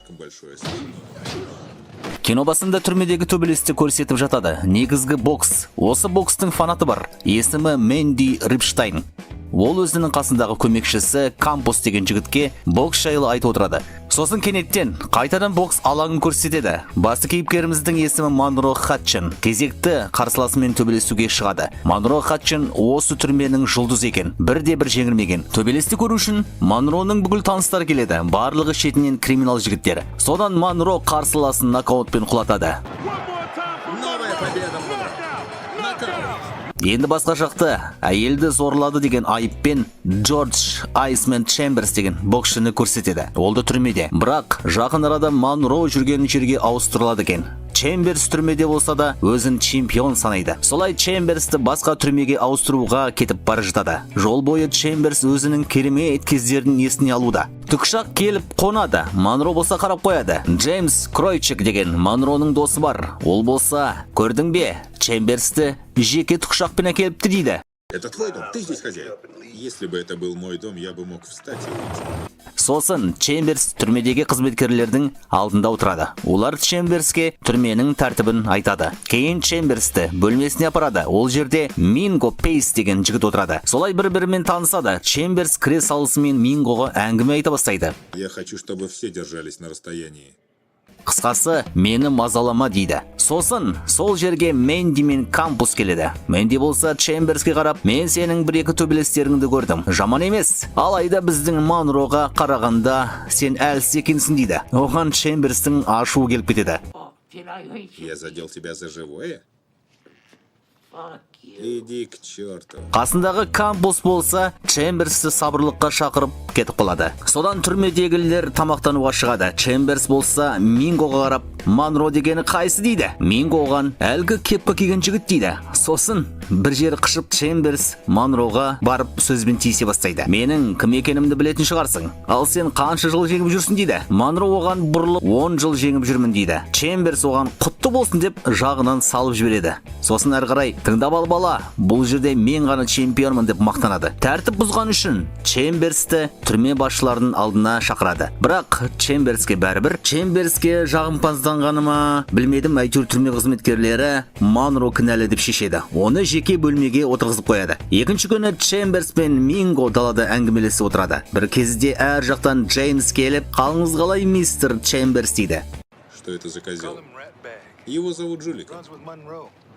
слишком большое. Кино басында түрмедегі төбелесті көрсетіп жатады. Негізгі бокс. Осы бокстың фанаты бар. Есімі Мэнди Рипштайн. Ол өзінің қасындағы көмекшісі Кампус деген жігітке бокс жайлы айтып отырады. Сосын кенеттен қайтадан бокс алаңын көрсетеді. Басты кейіпкеріміздің есімі Монро Хатчин. Кезекті қарсыласымен төбелесуге шығады. Монро Хатчин осы түрменің жұлдызы екен. Бірде-бір жеңілмеген. Төбелесті көру үшін Монроның бүкіл таныстары келеді. Барлығы шетінен криминал жігіттер. Содан Монро қарсыласын нокаутпен құлатады. Новая победа, Монро. Нокаут. Енді басқа жақты әйелді зорлады деген айыппен Джордж Айсмен Чемберс деген боксшыны көрсетеді. Ол да түрмеде. Бірақ жақын арада Монро жүрген жерге ауыстырылады екен. Чемберс түрмеде болса да өзін чемпион санайды. Солай Чемберсті басқа түрмеге ауыстыруға кетіп бара жатады. Жол бойы Чемберс өзінің керемет кездерін есіне алуда. Тікұшақ келіп қонады. Монро болса қарап қояды. Джеймс Кройчик деген Монроның досы бар. Ол болса, көрдің бе, Чемберсті жеке тікұшақпен әкеліпті дейді. Это твой дом, ты здесь хозяин. Если бы это был мой дом, я бы мог встать и выйти. Сосын Чемберс түрмедегі қызметкерлердің алдында отырады. Олар Чемберске түрменің тәртібін айтады. Кейін Чемберсті бөлмесіне апарады. Ол жерде Минго Пейс деген жігіт отырады. Солай бір-бірімен танысады. Чемберс кіре салысымен Мингоға әңгіме айта бастайды. Я хочу, чтобы все держались на расстоянии. Қысқасы, мені мазалама дейді. Сосын, сол жерге Мэнди мен Кампус келеді. Мэнди болса Чемберске қарап, мен сенің бір-екі төбелестеріңді көрдім. Жаман емес. Алайда біздің Монроға қарағанда сен әлсіз екенсің дейді. Оған Чемберстің ашуы келіп кетеді. Я задел тебя за живое? Иди к черту. Қасындағы Кампус болса, Чемберсті сабырлыққа шақырып кетіп қалады. Содан түрмедегілер тамақтануға шығады. Чемберс болса Мингоға қарап, Монро дегені қайсы дейді. Минго оған әлгі кепка киген жігіт дейді. Сосын бір жері қышып Чемберс Монроға барып сөзбен тиісе бастайды. Менің кім екенімді білетін шығарсың. Ал сен қанша жыл жеңіп жүрсің дейді. Монро оған бұрылып 10 жыл жеңіп жүрмін дейді. Чемберс оған құтты болсын деп жағынан салып жібереді. Сосын әрі қарай тыңдап ал бала, бұл жерде мен ғана чемпионмын деп мақтанады. Тәртіп бұзған үшін Чемберсті түрме басшыларының алдына шақырады. Бірақ Чемберске бәрібір. Чемберске жағымпазданғаны ма, білмедім, әйтеуір түрме қызметкерлері Монро кінәлі деп шешеді. Оны жеке бөлмеге отырғызып қояды. Екінші күні Чемберс пен Минго далада әңгімелесіп отырады. Бір кезде әр жақтан Джеймс келіп, қалыңыз қалай мистер Чемберс дейді. Что это за козел? Его зовут Жуликом.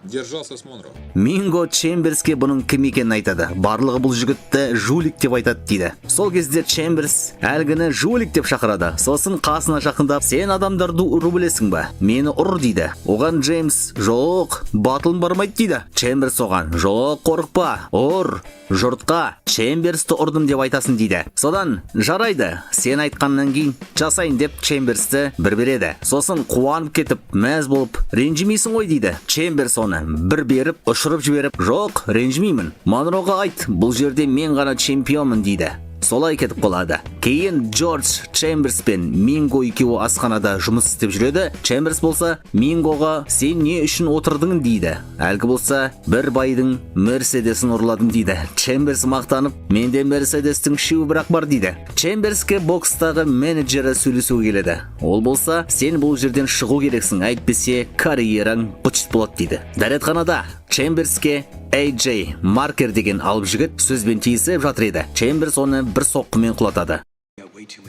Держался с Монро. Минго Чемберске бұның кім екенін айтады. Барлығы бұл жігітті жулик деп айтады дейді. Сол кезде Чемберс әлгіні жулик деп шақырады. Сосын қасына жақындап, сен адамдарды ұру білесің ба? Мені ұр дейді. Оған Джеймс, жоқ, батылым бармайды дейді. Чемберс оған, жоқ, қорықпа, ұр, жұртқа Чемберсті ұрдым деп айтасын дейді. Содан, жарайды, сен айтқаннан кейін жасайын деп Чемберсті бір береді. Сосын қуанып кетіп, мәз болып, ренжімейсің ғой дейді. Чемберс оны бір беріп, ұшырып жіберіп, жоқ, ренжімеймін. Монроға айт, бұл жерде мен ғана чемпионмын дейді. Солай кетіп қалады. Кейін Джордж Чемберс пен Минго екеуі асханада жұмыс істеп жүреді. Чемберс болса Мингоға сен не үшін отырдың дейді. Әлгі болса бір байдың Мерседесін ұрладым дейді. Чемберс мақтанып, менде Мерседестің үшеуі бірақ бар дейді. Чемберске бокстағы менеджері сөйлесуге келеді. Ол болса сен бұл жерден шығу керексің, әйтпесе карьераң быт-шыт болады дейді. Дәретханада Чемберске AJ Маркер деген алып жігіт сөзбен тиісіп жатыр еді. Чемберс оны бір соққымен құлатады.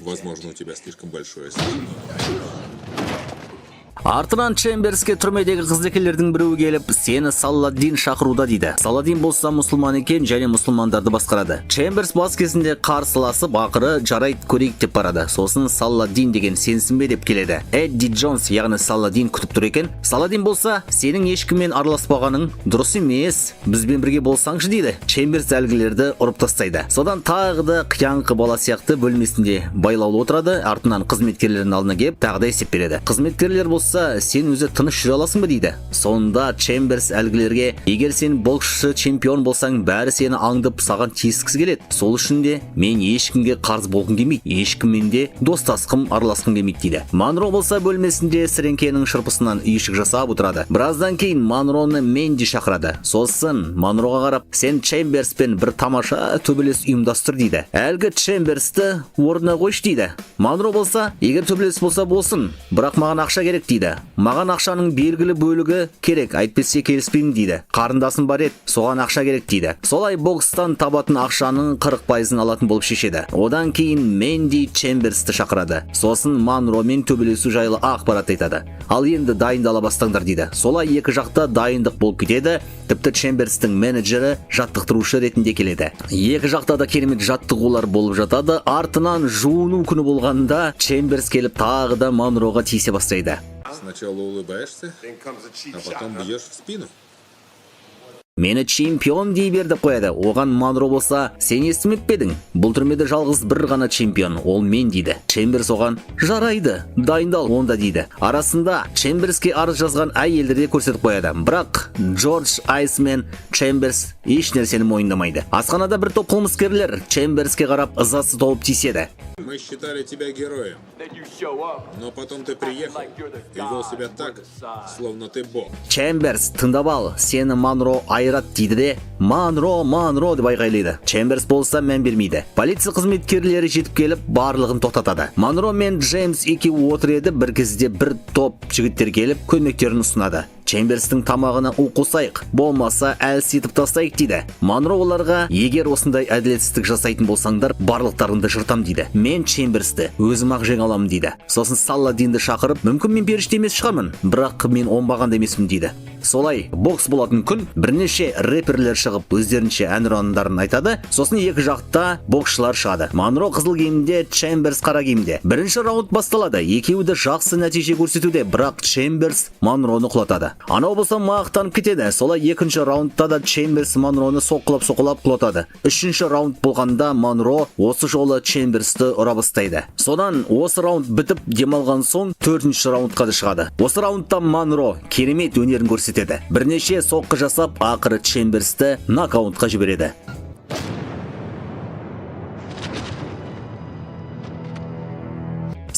Возможно, у тебя слишком большое. Артынан Чемберске түрмедегі қызметкерлердің біреуі келіп, сені Саладин шақыруда дейді. Саладин болса мұсылман екен және мұсылмандарды басқарады. Чемберс бас кезінде қарсыласып, ақыры жарайды көрейік деп барады. Сосын Саладин деген сенсің бе деп келеді. Эдди Джонс, яғни Саладин күтіп тұр екен. Саладин болса, сенің ешкіммен араласпағаның дұрыс емес, бізбен бірге болсаңшы дейді. Чемберс әлгілерді ұрып тастайды. Содан тағы да қияңқы бала сияқты бөлмесінде байлаулы отырады. Артынан қызметкерлердің алдына келіп, тағы да есеп береді. Қызметкерлер болса болса, сен өзі тыныш жүре аласың ба дейді. Сонда Чемберс әлгілерге, егер сен боксшы чемпион болсаң, бәрі сені аңдып саған тиіскісі келеді. Сол үшін де мен ешкімге қарыз болғым келмейді, ешкіммен де достасқым, араласқым келмейді дейді. Монро болса бөлмесінде сіреңкенің шырпысынан үйшік жасап отырады. Біраздан кейін Монроны Менди шақырады. Сосын Монроға қарап, сен Чемберспен бір тамаша төбелес ұйымдастыр дейді. Әлгі Чемберсті орнына қойшы дейді. Монро болса, егер төбелес болса болсын, бірақ маған ақша керек дейді. Маған ақшаның белгілі бөлігі керек, әйтпесе келіспеймін дейді. Қарындасым бар еді, соған ақша керек дейді. Солай бокстан табатын ақшаның 40%-ын алатын болып шешеді. Одан кейін Менди Чемберсті шақырады. Сосын Монромен төбелесу жайлы ақпарат айтады. Ал енді дайындала бастаңдар дейді. Солай екі жақта дайындық болып кетеді. Тіпті Чемберстің менеджері жаттықтырушы ретінде келеді. Екі жақта да керемет жаттығулар болып жатады. Артынан жуыну күні болғанда Чемберс келіп тағы да Монроға тиісе бастайды. Сначала улыбаешься, а потом бьешь в спину. Мені чемпион дей берді қояды. Оған Монро болса, сен естімеп пе едің? Бұл түрмеде жалғыз бір ғана чемпион, ол мен дейді. Чемберс оған, жарайды, дайындал онда дейді. Арасында Чемберске арыз жазған әйелдерді көрсетіп қояды. Бірақ Джордж Айсмен Чемберс еш нәрсені мойындамайды. Асханада бір топ қылмыскерлер Чемберске қарап ызасы толып тиіседі. Мы считали тебя героем, но потом ты приехал и вел себя так, словно ты бог. Чемберс, тыңдап ал, сені Монро айрат дейді де, Монро деп айғайлайды. Чемберс болса мән бермейді. Полиция қызметкерлері жетіп келіп, барлығын тоқтатады. Монро мен Джеймс екеуі отыр еді, бір кезде бір топ жігіттер келіп, көмектерін ұсынады. Чемберстің тамағына у қосайық, болмаса әлсетіп тастайық дейді. Монро оларға, егер осындай әділетсіздік жасайтын болсаңдар, барлықтарыңды жыртам дейді. Мен Чемберсті өзім ақ жеңе аламын дейді. Сосын Салладинді шақырып, мүмкін мен періште емес шығармын, бірақ мен оңбаған да емеспін дейді. Солай бокс болатын күн бірнеше рэперлер шығып өздерінше әнұрандарын айтады. Сосын екі жақта боксшылар шығады. Монро қызыл киімде, Чемберс қара киімде. Бірінші раунд басталады. Екеуі де жақсы нәтиже көрсетуде, бірақ Чемберс Монроны құлатады. Анау болса мақтанып кетеді. Солай екінші раундта да Чемберс Монроны соққылап құлатады. Үшінші раунд болғанда Монро осы жолы Чемберсті ұра бастайды. Содан осы раунд бітіп демалған соң төртінші раундқа да шығады. Осы раундта Монро керемет өнерін көрсетеді. Бірнеше соққы жасап, ақыры Чемберсті нокаутқа жібереді.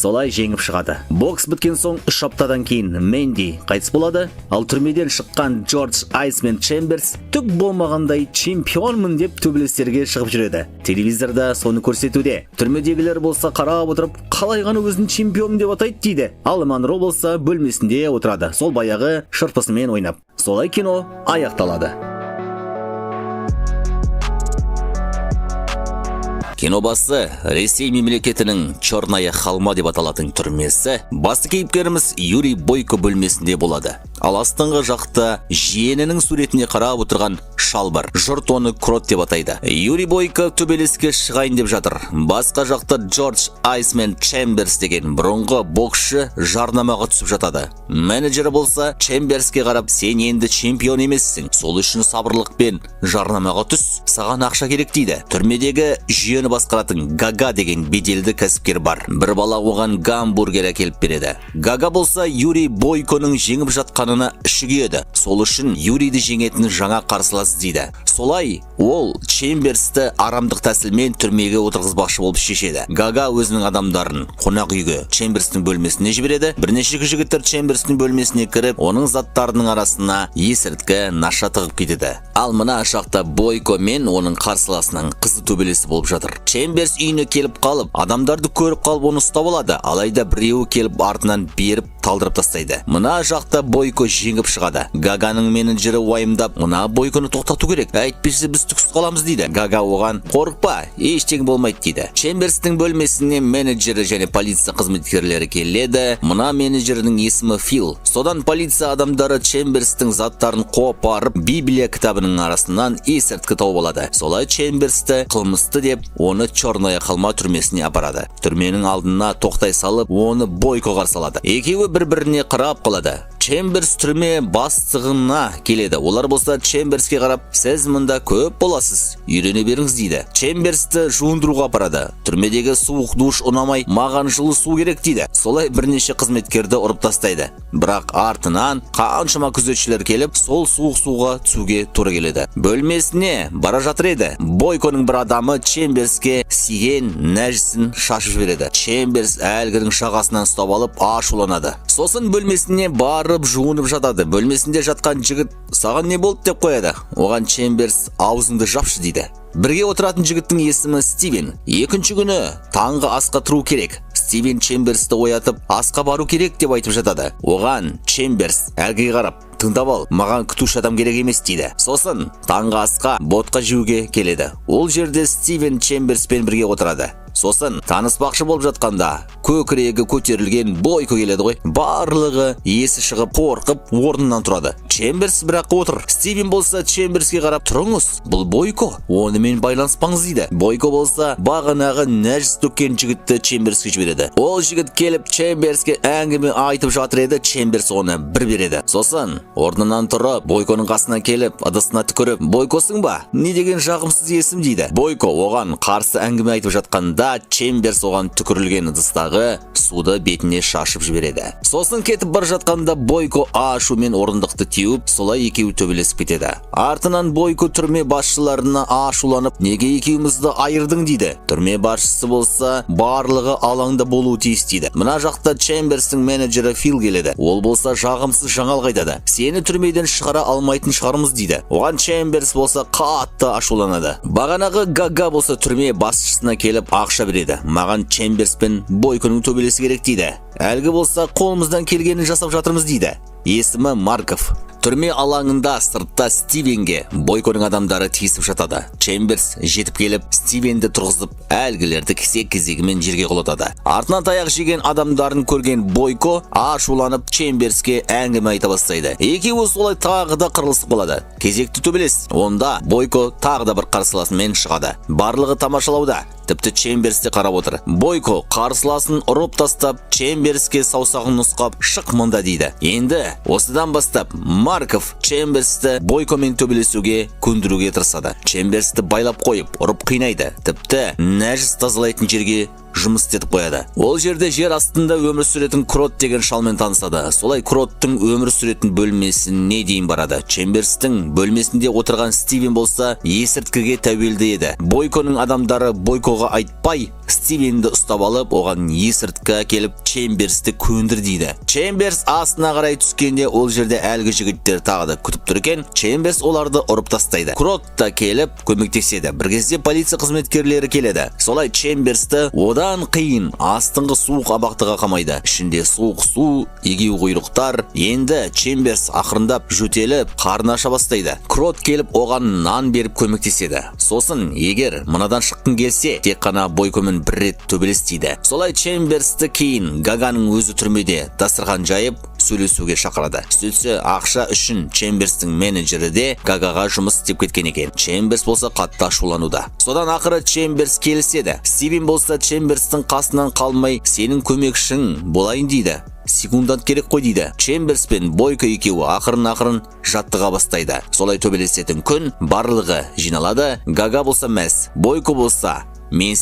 Солай жеңіп шығады. Бокс біткен соң 3 аптадан кейін Менди қайтыс болады, ал түрмеден шыққан Джордж Айсмен Чемберс түк болмағандай чемпионмын деп төбелестерге шығып жүреді. Телевизорда соны көрсетуде. Түрмедегілер болса қарап отырып, қалай ғана өзін чемпион деп атайды дейді. Ал Монро болса бөлмесінде отырады, сол баяғы шырпысымен ойнап. Солай кино аяқталады. Кинобасы Ресей мемлекетінің Черная холма деп аталатын түрмесі. Басты кейіпкеріміз Юрий Бойко бөлмесінде болады. Ал астыңғы жақта жиенінің суретіне қарап отырған шал бар. Жұрт оны Крот деп атайды. Юрий Бойко төбелеске шығайын деп жатыр. Басқа жақта Джордж Айсмен Чемберс деген бұрынғы боксшы жарнамаға түсіп жатады. Менеджері болса Чемберске қарап, сен енді чемпион емессің. Сол үшін сабырлықпен жарнамаға түс, саған ақша керек дейді. Түрмедегі жүйені басқаратын Гага деген беделді кәсіпкер бар. Бір бала оған гамбургер әкеліп береді. Гага болса Юрий Бойконың жеңіп жатқанына іші күйеді. Сол үшін Юрийді жеңетін жаңа қарсылас дейді. Солай ол Чемберсті арамдық тәсілмен түрмеге отырғызбақшы болып шешеді. Гага өзінің адамдарын қонақ үйге Чемберстің бөлмесіне жібереді. Бірнеше жігіттер Чемберстің бөлмесіне кіріп, оның заттарының арасына есірткі, наша тығып кетеді. Ал мына жақта Бойко мен оның қарсыласының қызы төбелесі болып жатыр. Чемберс үйіне келіп қалып, адамдарды көріп қалып оны ұстап алады. Алайда біреуі келіп артынан беріп талдырып тастайды. Мына жақта Бойко жеңіп шығады. Гаганың менеджері уайымдап, мына Бойконы тоқтату керек, әйтпесе біз түксіз қаламыз дейді. Гага оған, қорықпа, ештеңе болмайды дейді. Чемберстің бөлмесіне менеджері және полиция қызметкерлері келеді. Мына менеджердің есімі Фил. Содан полиция адамдары Чемберстің заттарын қопарып, Библия кітабының арасынан есірткі тауып алады. Солай Чемберсті қылмысты деп, оны Черная холма түрмесіне апарады. Түрменің алдына тоқтай салып, оны Бойко қарсы алады. Екеуі бір-біріне қарап қалады. Чемберс түрме бастығына келеді. Олар болса Чемберске қарап, сіз мұнда көп боласыз, үйрене беріңіз дейді. Чемберсті жуындыруға апарады. Түрмедегі суық душ ұнамай, маған жылы су керек дейді. Солай бірнеше қызметкерді ұрып тастайды. Бірақ артынан қаншама күзетшілер келіп, сол суық суға түсуге тура келеді. Бөлмесіне бара жатыр еді. Бойконың бір адамы Чемберске сиген нәжісін шашып жібереді. Чемберс әлгінің шағасынан ұстап алып ашуланады. Сосын бөлмесіне барып жуынып жатады. Бөлмесінде жатқан жігіт саған не болды деп қояды. Оған Чемберс аузыңды жапшы дейді. Бірге отыратын жігіттің есімі Стивен. Екінші күні таңғы асқа тұру керек. Стивен Чемберсті оятып, асқа бару керек деп айтып жатады. Оған Чемберс әлгіге қарап, тыңдап ал, маған күтуші адам керек емес дейді. Сосын таңғы асқа ботқа жеуге келеді. Ол жерде Стивен Чемберспен бірге отырады. Сосын таныспақшы болып жатқанда көкірегі көтерілген Бойко келеді ғой. Барлығы есі шығып, қорқып, орнынан тұрады. Чемберс бірақ отыр. Стивен болса Чемберске қарап, тұрыңыз, бұл Бойко, онымен байланыспаңыз дейді. Бойко болса бағанағы нәжіс төккен жігітті Чемберске жібереді. Ол жігіт келіп Чемберске әңгіме айтып жатыр еді, Чемберс оны бір береді. Сосын орнынан тұрып, Бойконың қасына келіп, ыдысына түкіріп, Бойкосың ба? Не деген жағымсыз есім дейді. Бойко оған қарсы әңгіме айтып жатқанда Чемберс оған түкірілген ыдыстағы суды бетіне шашып жібереді. Сосын кетіп бар жатқанда Бойко ашумен орындықты теуіп, солай екеуі төбелесіп кетеді. Артынан Бойко түрме басшыларына ашуланып, неге екеумізді айырдың дейді. Түрме басшысы болса барлығы алаңда болуы тиіс дейді. Мына жақта Чемберстің менеджері Фил келеді. Ол болса жағымсыз жаңалық айтады. Сені түрмеден шығара алмайтын шығармыз дейді. Оған Чемберс болса қатты ашуланады. Бағанағы Гага болса түрме басшысына келіп ақша береді. Маған Чемберс пен Бойконың төбелесі керек дейді. Әлгі болса қолымыздан келгенін жасап жатырмыз дейді. Есімі Марков. Түрме алаңында сыртта Стивенге Бойконың адамдары тиісіп жатады. Чемберс жетіп келіп, Стивенді тұрғызып, әлгілерді кезегімен жерге құлатады. Артынан таяқ жеген адамдарын көрген Бойко ашуланып Чемберске әңгіме айта бастайды. Екеуі солай тағы да қырылысып қалады. Кезекті төбелес. Онда Бойко тағы да бір қарсыласымен шығады. Барлығы тамашалауда. Тіпті Чемберсте қарап отыр. Бойко қарсыласын ұрып тастап, Чемберске саусағын нұсқап, шық мұнда дейді. Енді осыдан бастап Марков Чемберсті Бойкомен төбелесуге көндіруге тырысады. Чемберсті байлап қойып, ұрып қинайды. Тіпті нәжіс тазалайтын жерге жұмыс істетіп қояды. Ол жерде жер астында өмір сүретін Крот деген шалмен танысады. Солай Кроттың өмір сүретін бөлмесіне дейін барады. Чемберстің бөлмесінде отырған Стивен болса есірткіге тәуелді еді. Бойконың адамдары Бойкоға айтпай, Стивенді ұстап алып, оған есірткі келіп Чемберсті көндір дейді. Чемберс астына қарай түскенде ол жерде әлгі жігіттер тағы да күтіп тұр екен. Чемберс оларды ұрып тастайды. Крот та келіп көмектеседі. Bir кезде полиция қызметкерлері келеді. Солай Чемберсті одан қиын астыңғы суық абақтыға қамайды. Ішінде суық су, егеу құйрықтар. Енді Чемберс ақырындап жөтеліп, қарны аша бастайды. Крот келіп оған нан беріп көмектеседі. Сосын, егер мынадан шыққың келсе, тек қана Бойкомен бір рет төбелестейді. Солай Чемберсті кейін Гаганың өзі түрмеде дастархан жайып сөйлесуге шақырады. Сөйтсе ақша үшін Чемберстің менеджері де Гагаға жұмыс істеп кеткен екен. Чемберс болса қатты ашулануда. Содан ақыры Чемберс келіседі. Стивен болса Чемберстің қасынан қалмай, сенің көмекшің болайын дейді. Секундант керек қой дейді. Чемберс пен Бойко екеуі ақырын жаттыға бастайды. Солай төбелесетін күн барлығы жиналады. Гага болса мәз. Бойко болса, мен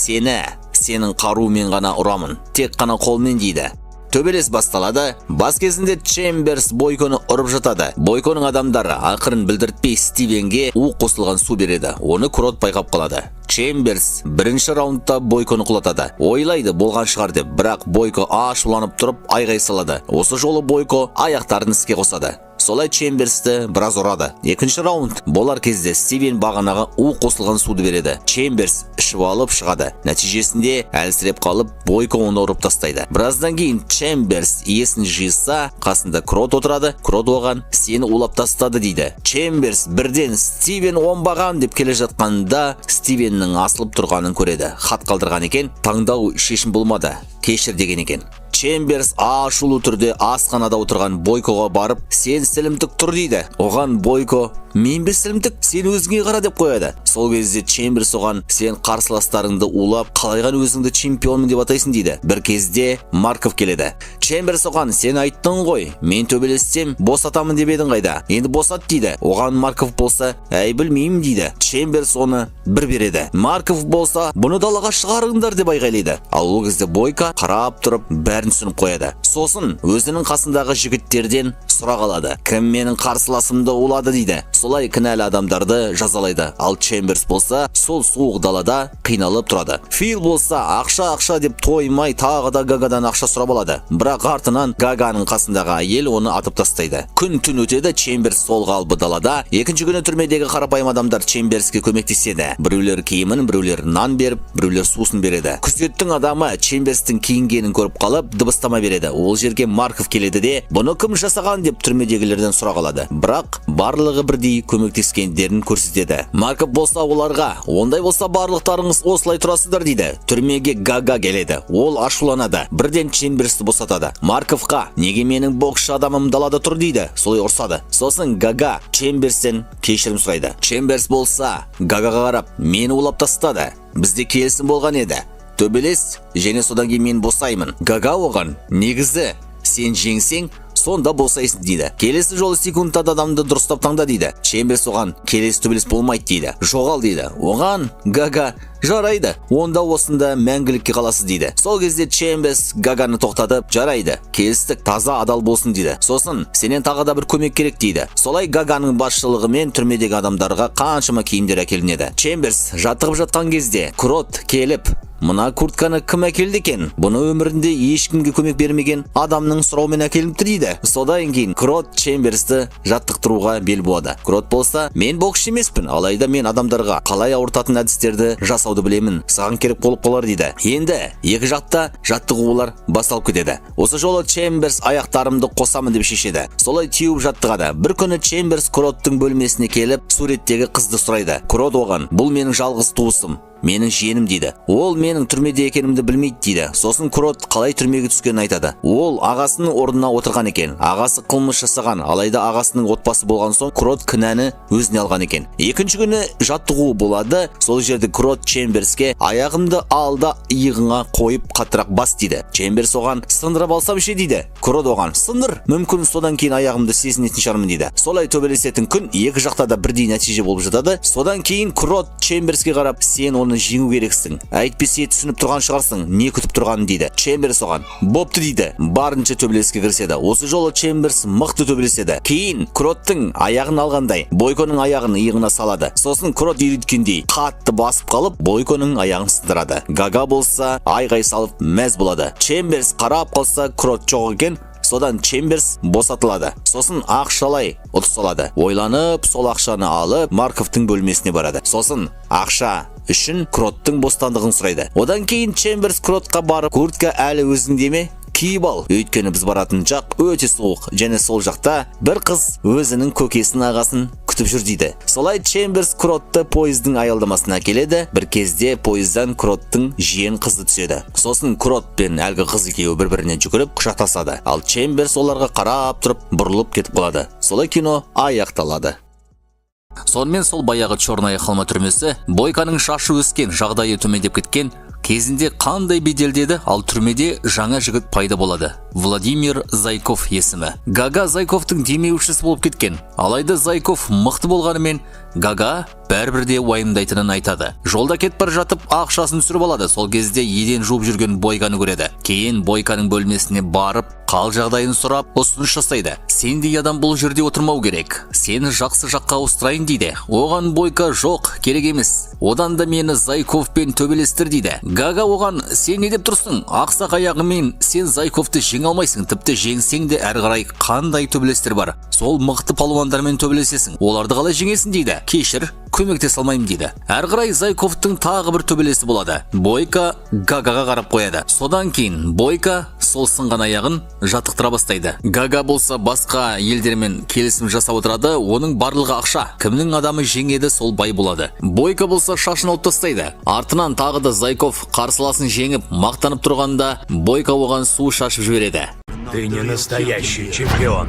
сенің қаруымен ғана ұрамын, тек қана қолмен дейді. Төбелес басталады. Бас кезінде Чемберс Бойконы ұрып жатады. Бойконың адамдары ақырын білдіртпей Стивенге у қосылған су береді. Оны Крот байқап қалады. Чемберс бірінші раундта Бойконы құлатады. Ойлайды болған шығар деп, бірақ Бойко ашуланып тұрып айғай салады. Осы жолы Бойко аяқтарын іске қосады. Солай Чемберсті біраз ұрады. Екінші раунд болар кезде Стивен бағанағы у қосылған суды береді. Чемберс ішіп алып шығады. Нәтижесінде әлсіреп қалып, Бойко оны ұрып тастайды. Біраздан кейін Чемберс есін жиса, қасында Крот отырады. Крот оған сені улап тастады дейді. Чемберс бірден Стивен оңбаған деп келе жатқанда Стивеннің асылып тұрғанын көреді. Хат қалдырған екен, таңдау шешім болмады, кешір деген екен. Чемберс ашулы түрде асханада отырған Бойкоға барып, сен сілімтік тұр дейді. Оған Бойко, мен бе сілімтік, сен өзіңе қара деп қояды. Сол кезде Чемберс оған, сен қарсыластарыңды улап, қалайған өзіңді чемпионмын деп атайсың дейді. Бір кезде Марков келеді. Чемберс оған, сен айттың ғой, мен төбелессем босатамын деп едің қайда, енді босат дейді. Оған Марков болса, әй білмеймін дейді. Чемберс оны бір береді. Марков болса, бұны далаға шығарыңдар деп айғайлайды. Ал ол кезде Бойко қарап тұрып бәрін түсініп қояды. Сосын өзінің қасындағы жігіттерден сұрақ алады. Кім менің қарсыласымды улады дейді. Солай кінәлі адамдарды жазалайды. Ал Чемберс болса, сол суық далада қиналып тұрады. Фил болса, ақша деп тоймай тағы да Гагадан ақша сұрап алады. Бірақ артынан Гаганың қасындағы әйел оны атып тастайды. Күн түн өтеді, Чемберс сол қалбы далада. Екінші күні түрмедегі қарапайым адамдар Чемберске көмектеседі. Біреулер киімін, біреулер нан беріп, біреулер сусын береді. Күзеттің адамы Чемберстің киінгенін көріп қалып, дыбыстама береді. Ол жерге Марков келеді де, бұны кім жасаған деп түрмедегілерден сұрақ алады. Бірақ барлығы бірдей көмектескендерін көрсетеді. Марков болса оларға, ондай болса барлықтарыңыз осылай тұрасыздар дейді. Түрмеге Гага келеді. Ол ашуланады. Бірден Чемберсті босатады. Марковқа, неге менің боксшы адамым далада тұр дейді. Солай ұрсады. Сосын Гага Чемберстен кешірім сұрайды. Чемберс болса, Гагаға қарап, мені улап тастады. Бізде келісім болған еді. Төбелес, және содан кейін мен босаймын. Гага оған, негізі, сен жеңсең, сонда босайсың дейді. Келесі жолы секундта адамды дұрыстап таңда дейді. Чемберс оған, келесі төбелес болмайды дейді. Жоғал дейді. Оған Гага, жарайды, онда осында мәңгілікке қаласыз дейді. Сол кезде Чемберс Гаганы тоқтатып, жарайды, келістік, таза адал болсын дейді. Сосын, сенен тағы да бір көмек керек дейді. Солай Гаганың басшылығымен түрмедегі адамдарға қаншама киімдер әкелінеді. Чемберс жаттығып жатқан кезде Крот келіп, мына куртканы кім әкелді екен? Бұны өмірінде ешкімге көмек бермеген адамның сұрауымен әкеліпті дейді. Содан кейін Крот Чемберсті жаттықтыруға бел буады. Крот болса, мен боксшы емеспін, алайда мен адамдарға қалай ауыртатын әдістерді жасауды білемін. Саған керек болып қалар дейді. Енді екі жақта жаттығулар басталып кетеді. Осы жолы Чемберс аяқтарымды қосамын деп шешеді. Солай теуіп жаттығады. Бір күні Чемберс Кроттың бөлмесіне келіп, суреттегі қызды сұрайды. Крот оған, бұл менің жалғыз туысым, менің жиенім дейді. Ол менің түрмеде екенімді білмейді дейді. Сосын Крот қалай түрмеге түскенін айтады. Ол ағасының орнына отырған екен. Ағасы қылмыс жасаған, алайда ағасының отбасы болған соң Крот кінәні өзіне алған екен. Екінші күні жаттығу болады. Сол жерде Крот Чемберске, аяғымды алда иығыңа қойып қаттырақ бас дейді. Чемберс оған, сындырып алсам ше дейді. Крот оған, сындыр, мүмкін содан кейін аяғымды сезінетін шығармын дейді. Солай төбелесетін күн екі жақта да бірдей нәтиже болып жатады. Содан кейін Крот Чемберске қарап, сен оны жеңу керексің. Әйтпесе түсініп тұрған шығарсың, не күтіп тұрғанын дейді. Чемберс оған, бопты дейді. Барынша төбелеске кіріседі. Осы жолы Чемберс мықты төбелеседі. Кейін Кроттың аяғын алғандай, Бойконың аяғын иығына салады. Сосын Крот үйреткендей қатты басып қалып, Бойконың аяғын сындырады. Гага болса, айғай салып мәз болады. Чемберс қарап қалса, Крот жоқ екен. Содан Чемберс босатылады. Сосын ақшалай ұтысалады. Ойланып, сол ақшаны алып, Марковтың бөлмесіне барады. Сосын ақша үшін Кроттың бостандығын сұрайды. Одан кейін Чемберс Кротқа барып, куртка әлі өзіңде ме? Киіп ал, өйткені біз баратын жақ өте суық, және сол жақта бір қыз өзінің көкесінің ағасын күтіп жүр дейді. Солай Чемберс Кротты пойыздың аялдамасына келеді. Бір кезде пойыздан Кроттың жиен қызы түседі. Сосын Крот пен әлгі қыз екеуі бір-біріне жүгіріп құшақтасады. Ал Чемберс оларға қарап тұрып бұрылып кетіп қалады. Солай кино аяқталады. Сонымен сол баяғы Черная Холма түрмесі Бойконың шашы өскен, жағдайы төмендеп кеткен кезінде қандай беделдеді, ал түрмеде жаңа жігіт пайда болады. Владимир Зайков есімі. Гага Зайковтың демеушісі болып кеткен. Алайда Зайков мықты болғанымен, Гага бәрібірде уайымдайтынын айтады. Жолда кетіп бара жатып ақшасын түсіріп алады. Сол кезде еден жуып жүрген Бойконы көреді. Кейін Бойконың бөлмесіне барып, қал жағдайын сұрап, ұсыныс жасайды. Сендей адам бұл жерде отырмау керек. Сені жақсы жаққа ауыстырайын дейді. Оған Бойко, жоқ, керек емес. Одан да мені Зайковпен төбелестір дейді. Гага оған, сен не деп тұрсың? Ақсақ аяғымен сен Зайковты жеңе алмайсың. Тіпті жеңсең де әрі қарай қандай төбелестер бар? Сол мықты палуандармен төбелесесің. Оларды қалай жеңесің дейді. Кешір, көмектесе алмаймын дейді. Әрі қарай Зайковтың тағы бір төбелесі болады. Бойко Гагаға қарап қояды. Содан кейін Бойко сол сынған аяғын жаттықтыра бастайды. Гага болса басқа елдермен келісім жасап отырады. Оның барлығы ақша. Кімнің адамы жеңеді, сол бай болады. Бойко болса болса шашын алып тастайды. Артынан тағы да Зайков қарсыласын жеңіп, мақтанып тұрғанда Бойко оған су шашып жібереді. Ты не настоящий чемпион.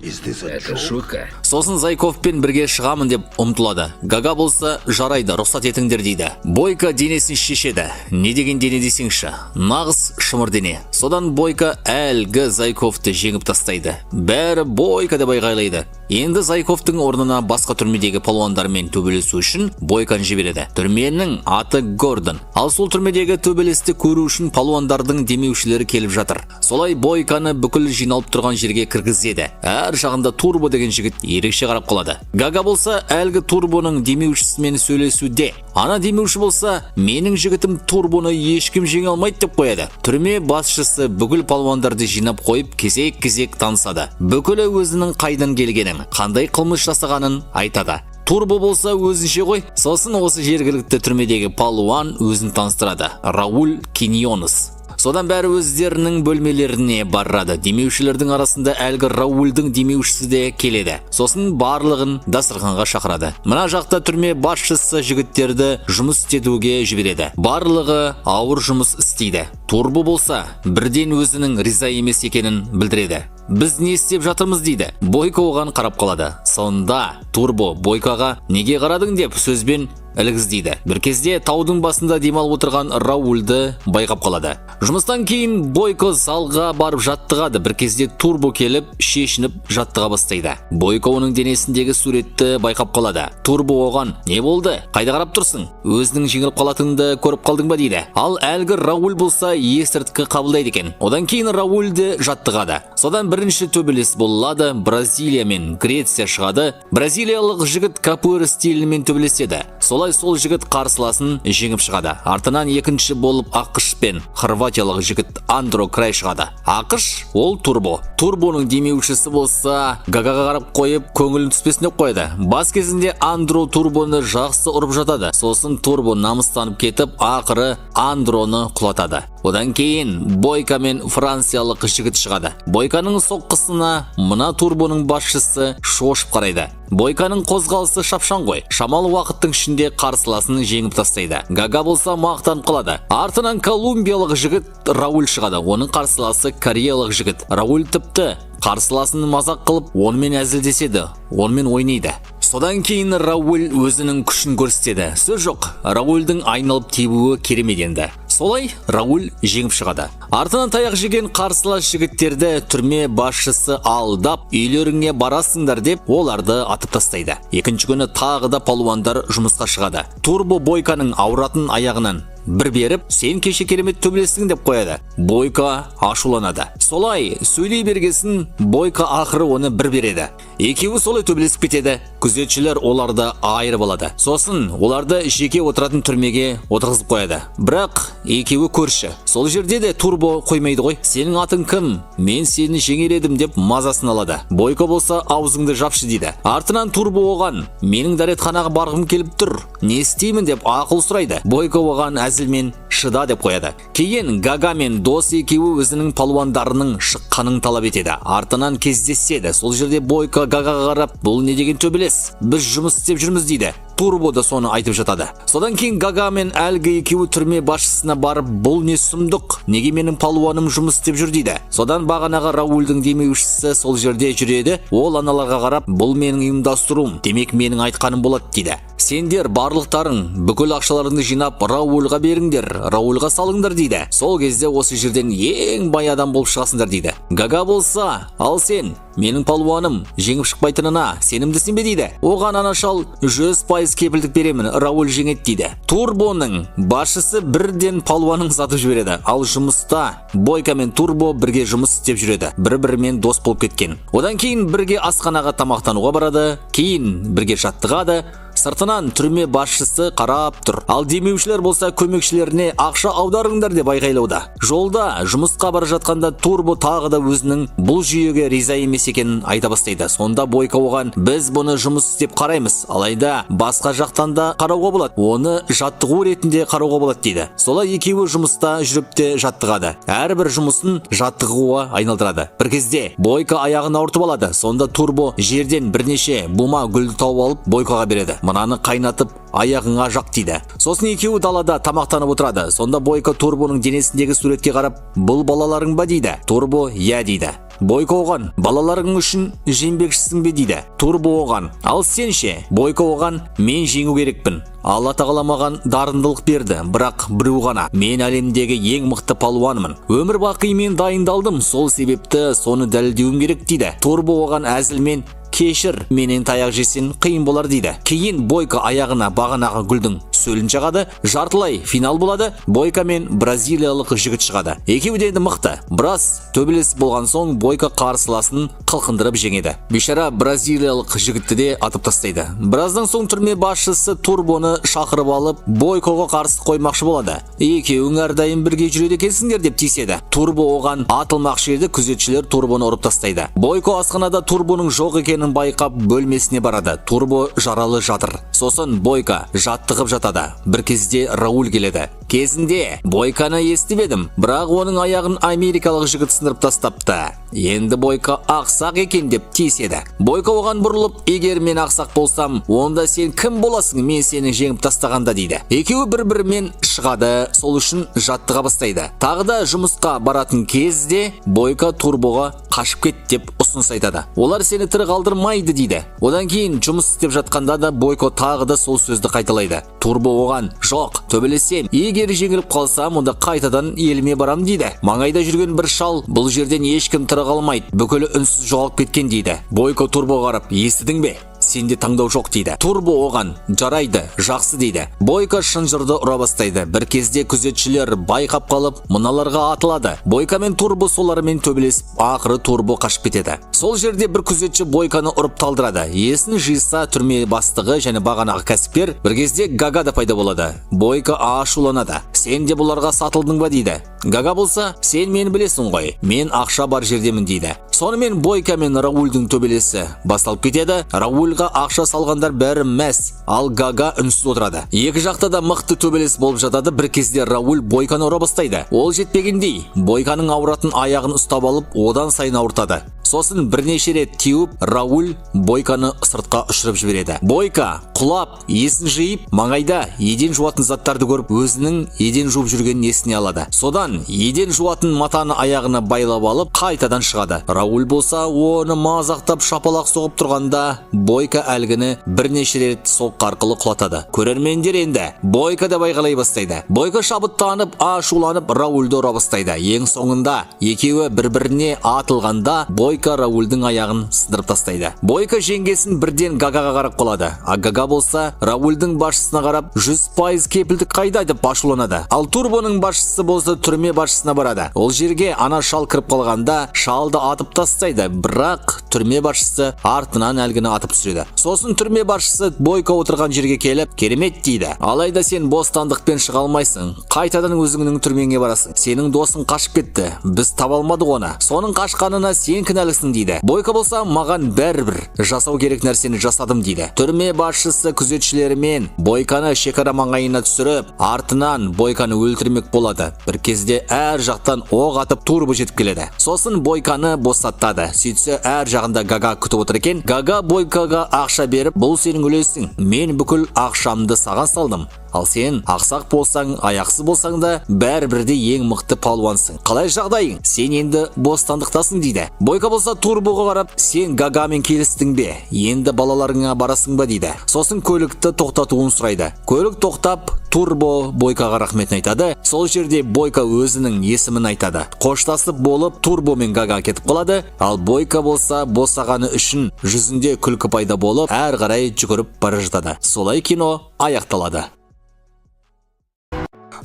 Это шутка. Сосын Зайковпен бірге шығамын деп ұмтылады. Гага болса жарайды, рұқсат етіңдер дейді. Бойко денесін шешеді. Не деген дене десеңші? Нағыз шымыр дене. Содан Бойко әлгі Зайковты жеңіп тастайды. Бәрі Бойко деп айғайлайды. Енді Зайковтың орнына басқа түрмедегі палуандармен төбелесу үшін Бойконы жібереді. Түрменің аты Гордон. Ал сол түрмедегі төбелесті көру үшін палуандардың демеушілері келіп жатыр. Солай Бойконы бүкіл жиналып тұрған жерге кіргізеді. Әр жағында Турбо деген жігіт ерекше қарап қалады. Гага болса әлгі Турбоның демеушісімен сөйлесуде. Ана демеуші болса, менің жігітім Турбоны ешкім жеңе алмайды деп қояды. Түрме басшысы бүкіл палуандарды жинап қойып, кезек-кезек танысады. Бүкілі өзінің қайдан келгенін, қандай қылмыс жасағанын айтады. Турбо болса өзінше ғой. Сосын осы жергілікті түрмедегі палуан өзін таныстырады. Рауль Киньонес. Содан бәрі өздерінің бөлмелеріне барады. Демеушілердің арасында әлгі Раульдің демеушісі де келеді. Сосын барлығын дастарханға шақырады. Мына жақта түрме басшысы жігіттерді жұмыс істетуге жібереді. Барлығы ауыр жұмыс істейді. Турбо болса бірден өзінің риза емес екенін білдіреді. Біз не істеп жатырмыз дейді. Бойко оған қарап қалады. Сонда Турбо Бойкоға неге қарадың деп сөзбен ілгіздейді. Бір кезде таудың басында демалып отырған Раульді байқап қалады. Жұмыстан кейін Бойко залға барып жаттығады. Бір кезде Турбо келіп шешініп жаттыға бастайды. Бойко оның денесіндегі суретті байқап қалады. Турбо оған: не болды? Қайда қарап тұрсың? Өзінің жеңіліп қалатынды көріп қалдың ба дейді. Ал әлгі Рауль болса есірткі қабылдайды екен. Одан кейін Раульді жаттығады. Содан бірінші төбелес болады. Бразилия мен Греция шығады. Бразилиялық жігіт капуэра стилімен төбелеседі. Солай сол жігіт қарсыласын жеңіп шығады. Артынан екінші болып ақш пен хорватиялық жігіт Андро Край шығады. ақш ол Турбо. Турбоның демеушісі болса Гагаға қарап қойып көңілін түспесін деп қойды. Бас кезінде Андро Турбоны жақсы ұрып жатады. Сосын Турбо намыстанып кетіп, ақыры Андроны құлатады. Одан кейін Бойко мен франциялық жігіт шығады. Бойконың соққысына мына Турбоның басшысы шошып қарайды. Бойконың қозғалысы шапшаң ғой. Шамалы уақыттың ішінде қарсыласын жеңіп тастайды. Гага болса мақтанып қалады. Артынан колумбиялық жігіт Рауль шығады. Оның қарсыласы кореялық жігіт. Рауль тіпті қарсыласын мазақ қылып, онымен әзілдеседі, онымен ойнайды. Содан кейін Рауль өзінің күшін көрсетеді. Сөз жоқ, Раульдің айналып тебуі керемет енді. Солай Рауль жеңіп шығады. Артынан таяқ жеген қарсылас жігіттерді түрме басшысы алдап, үйлеріңе барасыңдар деп оларды атып тастайды. Екінші күні тағы да палуандар жұмысқа шығады. Турбо Бойконың ауыратын аяғынан бір беріп, сен кеше керемет төбелестің деп қояды. Бойко ашуланады. Солай сөйлей бергесін Бойко ақыры оны бір береді. Екеуі солай төбелесіп кетеді. Күзетшілер оларды айырып алады. Сосын оларды жеке отыратын түрмеге отырғызып қояды. Бірақ екеуі көрші. Сол жерде де Турбо қоймайды ғой. Сенің атың кім? Мен сені жеңер едім деп мазасын алады. Бойко болса аузыңды жапшы дейді. Артынан Турбо оған: менің дәретханаға барғым келіп тұр. Не істеймін деп ақыл сұрайды. Бойко оған әзілмен шыда деп қояды. Кейін Гага мен дос екеуі өзінің палуандарының шыққанын талап етеді. Артынан кездеседі. Сол жерде Бойко Гагаға қарап: бұл не деген төбелес? Біз жұмыс істеп жүрміз дейді. Турбо да соны айтып жатады. Содан кейін Гага мен әлгі екеуі түрме басшысына барып: бұл не сұмдық? Неге менің палуаным жұмыс істеп жүр дейді. Содан бағанағы Раульдің демеушісі сол жерде жүреді. Ол аналарға қарап: бұл менің ұйымдастыруым, демек менің айтқаным болады дейді. Сендер барлықтарың бүкіл ақшаларыңды жинап Раульға беріңдер, Раульға салыңдар дейді. Сол кезде осы жерден ең бай адам болып шығасыңдар дейді. Гага болса: ал сен менің палуаным жеңіп шықпайтынына сенімдісің бе дейді. Оған анашал: 100% кепілдік беремін, Рауль жеңеді дейді. Турбоның басшысы бірден палуанын сатып жібереді. Ал жұмыста Бойко мен Турбо бірге жұмыс істеп жүреді. Бір-бірімен дос болып кеткен. Одан кейін бірге асханаға тамақтануға барады, кейін бірге жаттығады. Сыртынан түрме басшысы қарап тұр. Ал демеушілер болса көмекшілеріне: ақша аударыңдар деп айғайлауда. Жолда жұмысқа бара жатқанда Турбо тағы да өзінің бұл жүйеге риза емес екенін айта бастайды. Сонда Бойко оған: біз бұны жұмыс істеп қараймыз, алайда басқа жақтан да қарауға болады, оны жаттығу ретінде қарауға болады дейді. Солай екеуі жұмыста жүріп те жаттығады. Әрбір жұмысын жаттығуға айналдырады. Бір кезде Бойко аяғын ауыртып алады. Сонда Турбо жерден бірнеше бума гүлді тауып алып Бойкоға береді. мынаны қайнатып аяғыңа жақ дейді. Сосын екеуі далада тамақтанып отырады. Сонда Бойко Турбоның денесіндегі суретке қарап, бұл балаларың ба дейді. Турбо иә дейді. Бойко оған, балаларың үшін жеңбекшісің бе дейді. Турбо оған, ал сен ше? Бойко оған, мен жеңу керекпін. Алла тағала маған дарындылық берді, бірақ біреу ғана. Мен әлемдегі ең мықты палуанмын. Өмір бақи мен дайындалдым, сол себепті соны дәлелдеуім керек дейді. Турбо оған әзілмен, кешір, менен таяқ жесең қиын болар дейді. Кейін Бойко аяғына бағанағы гүлдің сөлін жағады, жартылай финал болады. Бойко мен бразилиялық жігіт шығады. Екеуі де мықты. Біраз төбелес болған соң Бойко қарсыласын қылқындырып жеңеді. Бейшара бразилиялық жігітті де атып тастайды. Біраздан соң түрме басшысы Турбоны шақырып алып, Бойкоға қарсы қоймақшы болады. Екеуің әрдайым бірге жүреді екенсіңдер деп тиіседі. Турбо оған атылмақшы еді, күзетшілер Турбоны ұрып тастайды. Бойко асханада Турбоның жоқ екенін байқап бөлмесіне барады. Турбо жаралы жатыр. Сосын Бойко жаттығып жатады. Бір кезде Рауль келеді. Кезінде Бойконы естіп едім, бірақ оның аяғын америкалық жігіт сындырып тастапты. Енді Бойко ақсақ екен деп тиіседі. Бойко оған бұрылып, егер мен ақсақ болсам, онда сен кім боласың, мен сені жеңіп тастағанда дейді. Екеуі бір-бірімен шығады, сол үшін жаттыға бастайды. Тағы да жұмысқа баратын кезде Бойко Турбоға қашып кет деп ұсыныс айтады. Олар сені тірі қалдырмайды дейді. Одан кейін жұмыс істеп жатқанда да Бойко тағы да сол сөзді қайталайды. Турбо оған, жоқ, төбелесем, егер жеңіліп қалсам, онда қайтадан еліме барам дейді. Маңайда жүрген бір шал, бұл жерден ешкім тірі қалмайды, бүкілі үнсіз жоғалып кеткен дейді. Бойко Турбо қарап, естідің бе? Сенде таңдау жоқ дейді. Турбо оған, жарайды, жақсы дейді. Бойко шынжырды ұра бастайды. Бір кезде күзетшілер байқап қалып, мыналарға атылады. Бойко мен Турбо солармен төбелесіп, ақыры Турбо қашып кетеді. Сол жерде бір күзетші Бойконы ұрып талдырады. Есін жиса түрме бастығы және бағанағы кәсіпкер. Bir кезде Гага да пайда болады. Бойко ашуланады. Сен де бұларға сатылдың ба дейді. Гага болса, сен мені білесің ғой, мен ақша бар жердемін дейді. Сонымен Бойко мен Раульдің төбелесі басталып кетеді. Раульға ақша салғандар бәрі мәс, ал Гага үнсіз отырады. Екі жақта да мықты төбелес болып жатады. Бір кезде Рауль Бойконы ұра бастайды. Ол жетпегендей, Бойконың ауыратын аяғын ұстап алып, одан сайын ауыртады. Сосын бірнеше рет теуіп, Рауль Бойконы сыртқа ұшырып жібереді. Бойко құлап, есін жиып, маңайда еден жуатын заттарды көріп, өзінің еден жуып жүргенін есіне алады. Содан еден жуатын матаны аяғына байлап алып, қайтадан шығады. Рауль болса, оны мазақтап шапалақ соғып тұрғанда, Бойко әлгіні бірнеше рет соққы арқылы құлатады. Көрермендер енді Бойко да байғалай бастайды. Бойко шабыттанып, ашуланып, Раульді ұра бастайды. Ең соңында екеуі бір-біріне атылғанда, Бойко Раульдің аяғын сындырып тастайды. Бойко жеңгесін бірден Гагаға қарап қалады. А Гага болса, Раульдің басшысына қарап, 100% кепілдік қайда деп ашуланады. Ал Турбоның басшысы болса, түрме басшысына барады. Ол жерге ана шал кіріп қалғанда, шалды атып тастайды. Бірақ түрме басшысы артынан әлгіні атып түсіреді. Сосын түрме басшысы Бойко отырған жерге келіп, керемет дейді. Алайда сен бостандықпен шыға алмайсың. Қайтадан өзіңнің түрмеңе барасың. Сенің досың қашып кетті. Біз таба алмадық оны. Соның қашқанына сен кінәлісің дейді. Бойко болса, маған бәрібір жасау керек нәрсені жасадым дейді. Түрме басшысы күзетшілерімен Бойконы шекара маңайына түсіріп, артынан Бойконы өлтірмек болады. Бір кезде әр жақтан оқ атып Турбо жетіп келеді. Сосын Бойконы босатады. Сөйтсе әр жағында Гага күтіп отыр екен. Гага Бойкоға ақша беріп, бұл сенің үлесің. Мен бүкіл ақшамды саған салдым. Ал сен ақсақ болсаң, аяқсыз болсаң да бәрібірде ең мықты палуансың. Қалай жағдайың? Сен енді бостандықтасың дейді. Бойко болса Турбоға қарап, сен Гагамен келістің бе? Енді балаларыңа барасың ба дейді. Сосын көлікті тоқтатуын сұрайды. Көлік тоқтап, Турбо Бойкоға рахметін айтады. Сол жерде Бойко өзінің есімін айтады. Қоштасып болып, Турбо мен Гага кетіп қалады. Ал Бойко болса, босағаны үшін жүзінде күлкі пайда болып, әр қарай жүгіріп бара жатады. Солай кино аяқталады.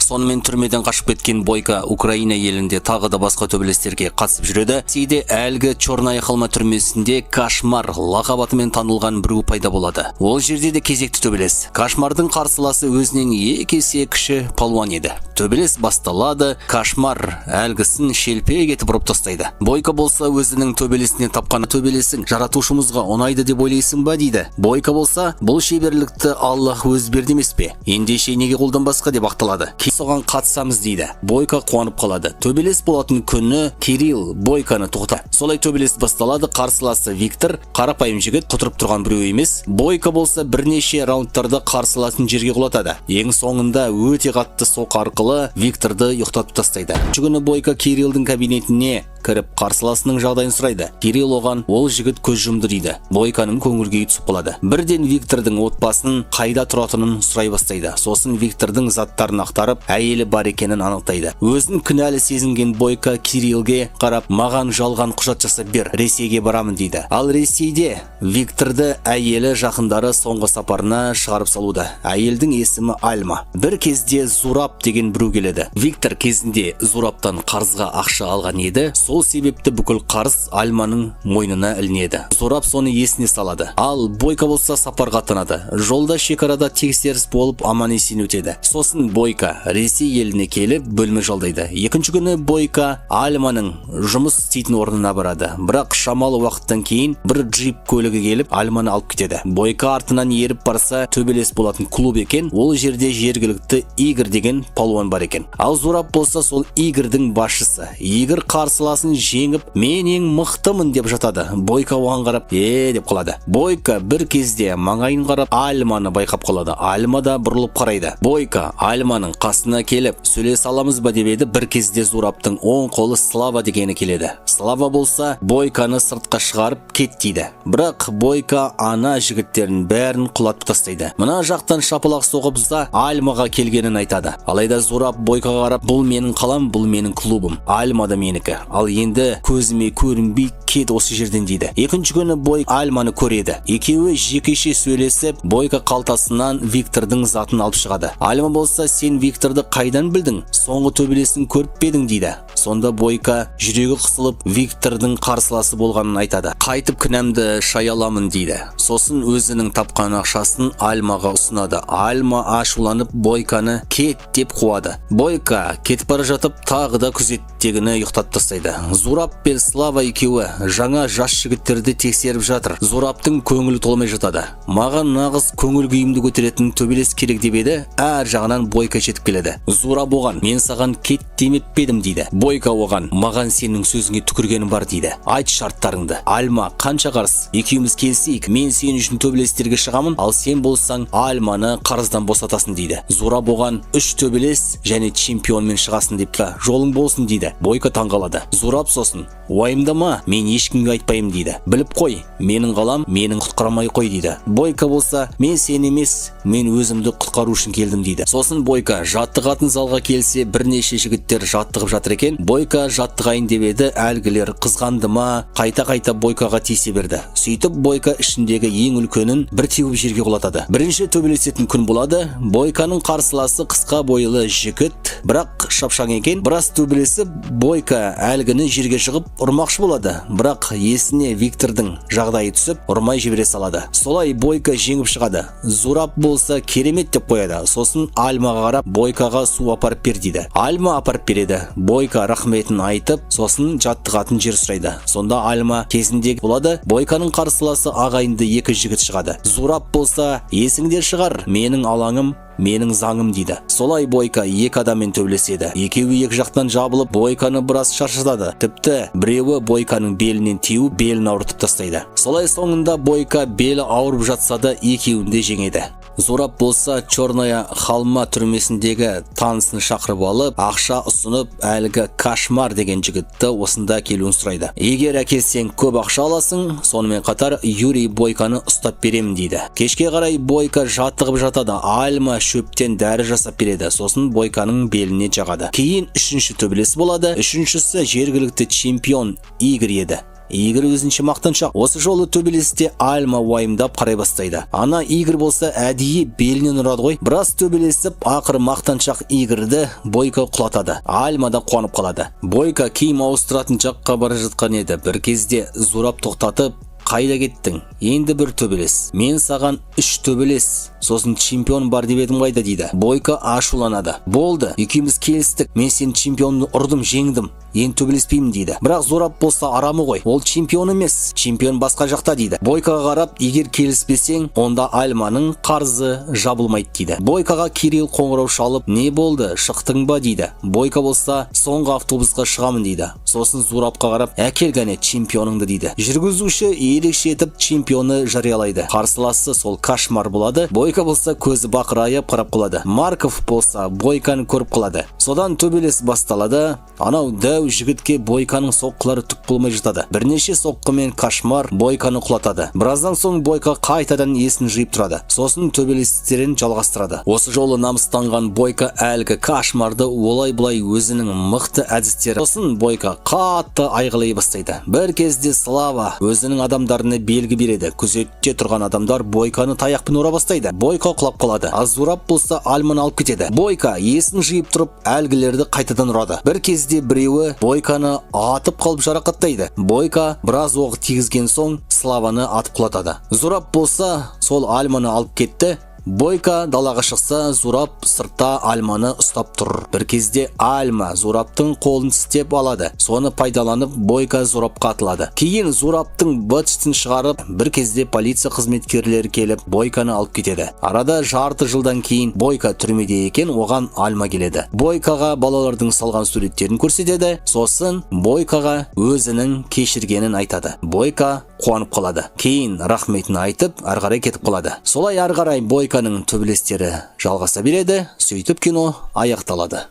Сонымен түрмеден қашып кеткен Бойко Украина елінде тағы да басқа төбелестерге қатысып жүреді. Сейде әлгі Черная Холма түрмесінде Кошмар лақап атымен танылған біреу пайда болады. Ол жерде де кезекті төбелес. Кошмардың қарсыласы өзінен екі есе кіші палуан еді. Төбелес басталады. Кошмар әлгісін шелпе кетіп ұрып тастайды. Бойко болса, өзінің төбелесінен тапқан төбелесін жаратушымызға ұнайды деп ойлайсың ба дейді. Бойко болса, бұл шеберлікті Аллах өз берді емес пе? Ендеше неге қолданбасқа деп ақталады. соған қатысамыз дейді. Бойка қуанып қалады. Төбелес болатын күні Кирилл Бойканы тоқтатады. Солай төбелес басталады. Қарсыласы Виктор, қарапайым жігіт, құтырып тұрған біреу емес. Бойка болса бірнеше раундтарда қарсыласын жерге құлатады. Ең соңында өте қатты соқ арқылы Викторды ұйықтатып тастайды. Жүгіні Бойка Кириллдің кабинетіне кіріп қарсыласының жағдайын сұрайды. Кирилл оған ол жігіт көз жұмды дейді. Бойканың көңіл күйі түсіп қалады. Бірден Виктордың отбасын қайда тұратынын сұрай бастайды. Сосын Виктордың заттарын ақтарып, әйелі бар екенін анықтайды. Өзін кінәлі сезінген Бойка Кириллге қарап, маған жалған құжат жасап бер, Ресейге барамын дейді. Ал Ресейде Викторды әйелі жақындары соңғы сапарына шығарып салуда. Әйелдің есімі Альма. Бір кезде Зураб деген біреу келеді. Виктор кезінде Зурабтан қарызға ақша алған еді. Сол себепті бүкіл қарыз Альманың мойнына ілінеді. Зураб соны есіне салады. Ал Бойка болса сапарға аттанады. Жолда шекарада тексеріс болып аман-есен өтеді. Сосын Бойка Ресей еліне келіп бөлме жалдайды. Екінші күні Бойка Альманың жұмыс істейтін орнына барады. Бірақ шамалы уақыттан кейін бір джип көлігі келіп Альманы алып кетеді. Бойка артынан еріп барса төбелес болатын клуб екен. Ол жерде жергілікті Игорь деген палуан бар екен. Ал Зураб болса сол Игорьдің басшысы. Игорь қарсыласын жеңіп, мен ең мықтымын деп жатады. Бойка оған қарап, деп қалады. Бойка бір кезде маңайын қарап Альманы байқап қалады. Альма да бұрылып қарайды. Бойка Альманың қасына келіп, сөйлесе аламыз ба деп еді. Бір кезде Зурабтың оң қолы Слава дегені келеді. Слава болса Бойканы сыртқа шығарып кет дейді. Бірақ Бойка ана жігіттерін бәрін құлатып тастайды. Мына жақтан шапалақ соғып Альмаға келгенін айтады. Алайда Зураб Бойкаға қарап, бұл менің қалам, бұл менің клубым. Альма да менікі. Ал енді көзіме көрінбей кет осы жерден дейді. Екінші күні Бойка Альманы көреді. Екеуі жекеше сөйлесіп, Бойка қалтасынан Виктордың затын алып шығады. Альма болса, сен Викторды қайдан білдің? Соңғы төбелесін көріп пе едің дейді. Сонда Бойка жүрегі қысылып, Виктордың қарсыласы болғанын айтады. Қайтып кінәмді шая аламын дейді. Сосын өзінің тапқан ақшасын Альмаға ұсынады. Альма ашуланып Бойканы кет деп қуады. Бойка кетіп бара жатып, тағы да күзеттегіні ұйықтатып тастайды. Зураб пен Слава екеуі жаңа жас жігіттерді тексеріп жатыр. Зурабтың көңілі толмай жатады. Маған нағыз көңіл күйімді көтеретін төбелес керек деп еді. Әр жағынан Бойка жетіп келеді. Зураб оған, мен саған кет демеп пе едім дейді. Бойка оған, маған сенің сөзіңе түкіргенім бар дейді. Айт шарттарыңды. Альма қанша қарыз? Екеуміз келісейік, мен сен үшін төбелестерге шығамын, ал сен болсаң Альманы қарыздан босатасың дейді. Зураб оған 3 төбелес және чемпионмен шығасың деп та жолың болсын дейді. Бойка таңғалады. Зураб сосын, уайымдама, мен ешкімге айтпаймын дейді. Біліп қой, менің қалам, менің құтқармай қой дейді. Бойка болса, мен сен емес, мен өзімді құтқару үшін келдім дейді. Сосын Бойка жаттығатын залға келсе, бірнеше жігіттер жаттығып жатыр екен. Бойка жаттығайын деп еді, әлгілер қызғанды ма, қайта Бойкаға тиісе берді. Сөйтіп Бойка ішіндегі ең үлкенін бір теуіп жерге құлатады. Бірінші төбелесетін күн болады. Бойканың қарсыласы қысқа бойлы жігіт, бірақ шапшаң екен. Біраз төбелесіп, Бойка әлгіні жерге жығып ұрмақшы болады. Бірақ есіне Виктордың жағдайы түсіп, ұрмай жібере салады. Солай Бойка жеңіп шығады. Зураб болса керемет деп қояды. Сосын Альмаға қарап, Бойкаға су апарып бер дейді. Альма апарып береді. Бойка рахметін айтып, сосын жаттығатын жер сұрайды. Сонда Альма кезінде болады. Бойканың қарсыласы ағайынды 2 жігіт шығады. Зураб болса, есіңде шығар, менің алаңым, менің заңым дейді. Солай Бойка 2 адаммен төбелеседі. Екеуі екі жақтан жабылып, Бойканы біраз шаршатады. Тіпті біреуі Бойканың белінен теуіп, белін ауыртып тастайды. Солай соңында Бойка белі ауырып жатса да екеуін де жеңеді. Зураб болса, Черная Холма түрмесіндегі танысын шақырып алып, ақша ұсынып, әлгі Кошмар деген жігітті осында келуін сұрайды. Егер әкелсең көп ақша аласың, сонымен қатар Юрий Бойканы ұстап беремін дейді. Кешке қарай Бойка жаттығып жатады. Альма шөптен дәрі жасап береді. Сосын Бойканың беліне жағады. Кейін 3-ші төбелес болады. 3-шісі жергілікті чемпион Игорь еді. Игорь өзінше мақтаншақ. Осы жолы төбелесте Альма уайымдап қарай бастайды. Ана Игорь болса әдейі белінен ұрады ғой. Біраз төбелесіп, ақыры мақтаншақ Игорьді Бойка құлатады. Альма да қуанып қалады. Бойка киім ауыстыратын жаққа бара жатқан еді. Бір кезде Зураб тоқтатып, қайда кеттің? Енді бір төбелес. Мен саған 3 төбелес, сосын чемпион бар деп едім қайда дейді. Бойка ашуланады. Болды, екеуміз келістік. Мен сен чемпионды ұрдым, жеңдім. Енді төбелеспеймін дейді. Бірақ Зураб болса арамы ғой. Ол чемпион емес. Чемпион басқа жақта дейді. Бойкаға қарап, егер келіспесең, онда Альманың қарызы жабылмайды дейді. Бойкаға Кирилл қоңырау шалып, не болды, шықтың ба дейді. Бойка болса, соңғы автобусқа шығамын дейді. Сосын Зурабқа қарап, әкелгәне чемпионыңды дейді. Жүргізуші ерекше етіп чемпионы жариялайды. Қарсыласы сол Кошмар болады. Бойка болса көзі бақырайып қарап қалады. Марков болса Бойканы көріп қалады. Содан төбелес басталады. Анау дәу жігітке Бойканың соққылары түк болмай жатады. Бірнеше соққымен Кошмар Бойканы құлатады. Біраздан соң Бойка қайтадан есін жиып тұрады. Сосын төбелестерін жалғастырады. Осы жолы намыстанған Бойка әлгі Кошмарды олай-бұлай өзінің мықты әдістері. Сосын Бойка қатты айғайлай бастайды. Бір кезде Слава өзінің адамдарына белгі береді. Күзетте тұрған адамдар Бойканы таяқпен ұра бастайды. Бойка құлап қалады. Зураб болса Альманы алып кетеді. Бойка есін жиып тұрып әлгілерді қайтадан ұрады. Бір кезде біреуі Бойканы атып қалып жарақаттайды. Бойка біраз оқ тигізген соң Славаны атып құлатады. Зураб болса сол Альманы алып кетті. Бойка далаға шықса, Зураб сыртта Альманы ұстап тұр. Бір кезде Альма Зурабтың қолын тістеп алады. Соны пайдаланып, Бойка Зурабқа атылады. Кейін Зурабтың бытшысын шығарып, бір кезде полиция қызметкерлері келіп, Бойканы алып кетеді. Арада жарты жылдан кейін Бойка түрмеде екен, оған Альма келеді. Бойкаға балалардың салған суреттерін көрсетеді. Сосын Бойкаға өзінің кешіргенін айтады. Бойка қуанып қалады. Кейін рахметін айтып, ары қарай кетіп қалады. Солай ары қарай Бойканың төбелестері жалғаса береді. Сөйтіп кино аяқталады.